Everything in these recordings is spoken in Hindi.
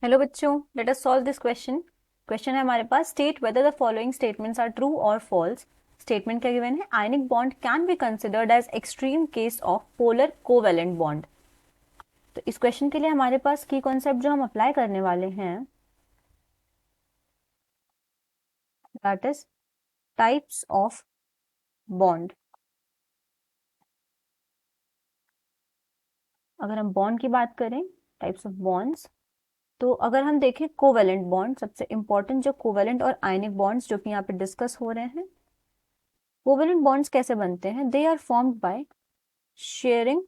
हेलो बच्चों, let us solve this question. Question है हमारे पास, state whether the following statements are true और फॉल्स। स्टेटमेंट क्या गिवन है, ionic bond can be considered as extreme case of polar covalent bond. तो इस क्वेश्चन के लिए हमारे पास की कॉन्सेप्ट जो हम अप्लाई करने वाले हैं that is types of bond. अगर हम बॉन्ड की बात करें, टाइप्स ऑफ बॉन्ड्स, तो अगर हम देखें कोवेलेंट बॉन्ड, सबसे इंपॉर्टेंट जो कोवेलेंट और आयनिक बॉन्ड्स जो कि यहाँ पे डिस्कस हो रहे हैं, कोवेलेंट बॉन्ड्स कैसे बनते हैं? They are formed by sharing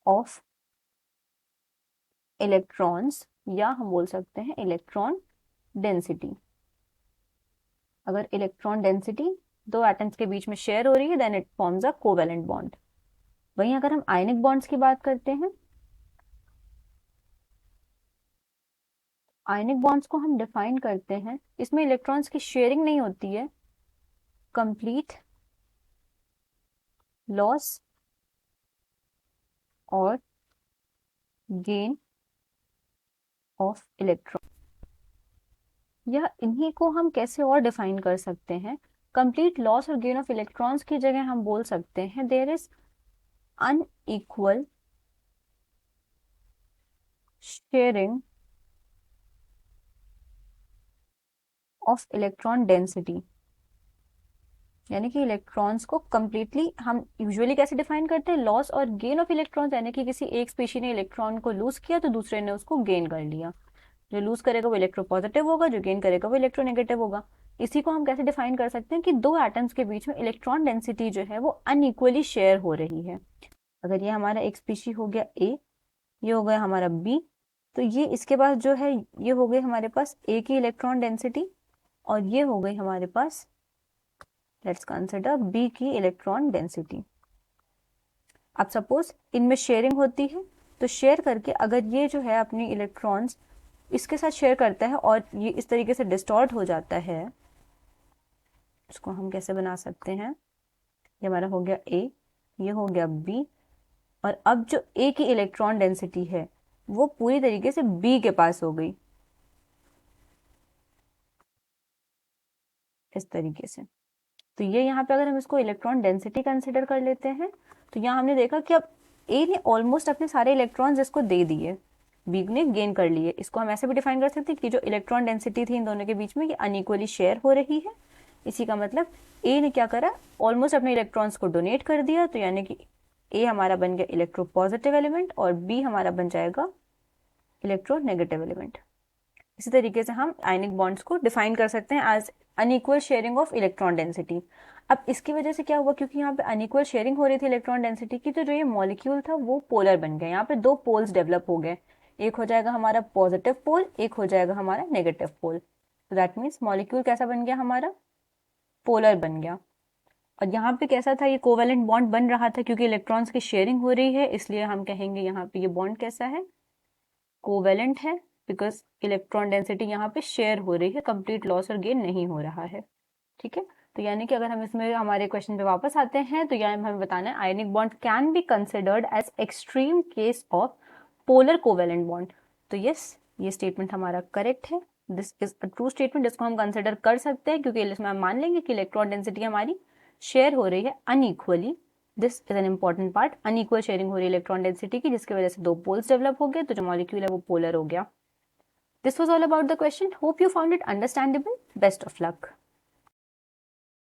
of electrons, या हम बोल सकते हैं इलेक्ट्रॉन डेंसिटी। अगर इलेक्ट्रॉन डेंसिटी दो एटम्स के बीच में शेयर हो रही है then it forms a covalent bond. वहीं अगर हम आयनिक बॉन्ड्स की बात करते हैं, आयनिक बॉन्ड्स को हम डिफाइन करते हैं, इसमें इलेक्ट्रॉन्स की शेयरिंग नहीं होती है, कंप्लीट लॉस और गेन ऑफ इलेक्ट्रॉन। यह इन्हीं को हम कैसे और डिफाइन कर सकते हैं? कंप्लीट लॉस और गेन ऑफ इलेक्ट्रॉन्स की जगह हम बोल सकते हैं there is unequal sharing of electron density. यानी कि इलेक्ट्रॉन्स को कंप्लीटली हम यूजुअली कैसे डिफाइन करते हैं, लॉस और गेन ऑफ इलेक्ट्रॉन्स, यानी कि किसी एक स्पीशी ने इलेक्ट्रॉन को लूज किया तो दूसरे ने उसको गेन कर लिया। जो लूज करेगा वो इलेक्ट्रोपॉजिटिव होगा, जो गेन करेगा वो इलेक्ट्रोनेगेटिव होगा। इसी को हम कैसे डिफाइन कर सकते हैं कि दो एटम्स के बीच में इलेक्ट्रॉन डेंसिटी जो है वो अनइक्वली शेयर हो रही है। अगर ये हमारा एक स्पीशी हो गया ए, ये हो गया हमारा बी, तो ये इसके पास जो है ये हो गई हमारे पास ए की इलेक्ट्रॉन डेंसिटी, और ये हो गई हमारे पास, लेट्स कंसिडर बी की इलेक्ट्रॉन डेंसिटी। अब सपोज इनमें शेयरिंग होती है, तो शेयर करके अगर ये जो है अपनी इलेक्ट्रॉन्स इसके साथ शेयर करता है और ये इस तरीके से डिस्टॉर्ट हो जाता है, इसको हम कैसे बना सकते हैं, ये हमारा हो गया ए, ये हो गया बी, और अब जो ए की इलेक्ट्रॉन डेंसिटी है वो पूरी तरीके से बी के पास हो गई, इस तरीके से। तो ये यहाँ पे अगर हम इसको इलेक्ट्रॉन डेंसिटी कंसिडर कर लेते हैं, तो यहाँ हमने देखा कि अब ए ने ऑलमोस्ट अपने सारे इलेक्ट्रॉन्स इसको दे दिए, बी ने गेन कर लिए। इसको हम ऐसे भी डिफाइन कर सकते हैं कि जो इलेक्ट्रॉन डेंसिटी थी इन दोनों के बीच में ये अनइक्वली शेयर हो रही है। इसी का मतलब ए ने क्या करा, ऑलमोस्ट अपने इलेक्ट्रॉन्स को डोनेट कर दिया, तो यानी कि ए हमारा बन गया इलेक्ट्रोपॉजिटिव एलिमेंट और बी हमारा बन जाएगा इलेक्ट्रोनेगेटिव एलिमेंट। इसी तरीके से हम आयनिक बॉन्ड्स को डिफाइन कर सकते हैं as unequal sharing of electron density. अब इसकी वजह से क्या हुआ, क्योंकि यहाँ पे अनइक्वल शेयरिंग हो रही थी इलेक्ट्रॉन डेंसिटी की, तो जो ये मॉलिक्यूल था वो पोलर बन गया। यहाँ पे दो पोल्स डेवलप हो गए, एक हो जाएगा हमारा पॉजिटिव पोल, एक हो जाएगा हमारा नेगेटिव पोल। तो दैट मीन्स मॉलिक्यूल कैसा बन गया, हमारा पोलर बन गया। और यहाँ पे कैसा था, ये कोवेलेंट बॉन्ड बन रहा था क्योंकि इलेक्ट्रॉन्स की शेयरिंग हो रही है, इसलिए हम कहेंगे यहाँ पे ये बॉन्ड कैसा है, कोवेलेंट है, बिकॉज इलेक्ट्रॉन डेंसिटी यहाँ पे शेयर हो रही है, कंप्लीट लॉस और गेन नहीं हो रहा है। ठीक है, तो यानी कि अगर हम इसमें हमारे क्वेश्चन पे वापस आते हैं, तो यहाँ हमें बताना है ionic bond can be considered as extreme case of polar covalent bond. तो यस, ये स्टेटमेंट हमारा करेक्ट है, this is a true statement, जिसको हम कंसिडर कर सकते हैं क्योंकि इसमें हम मान लेंगे कि इलेक्ट्रॉन डेंसिटी हमारी शेयर हो रही है unequally. This is an important part, unequal sharing हो रही है इलेक्ट्रॉन डेंसिटी की, जिसकी वजह से दो पोल्स डेवलप हो गए, तो जो मॉलिक्यूल है वो पोलर हो गया। This was all about the question. Hope you found it understandable. Best of luck.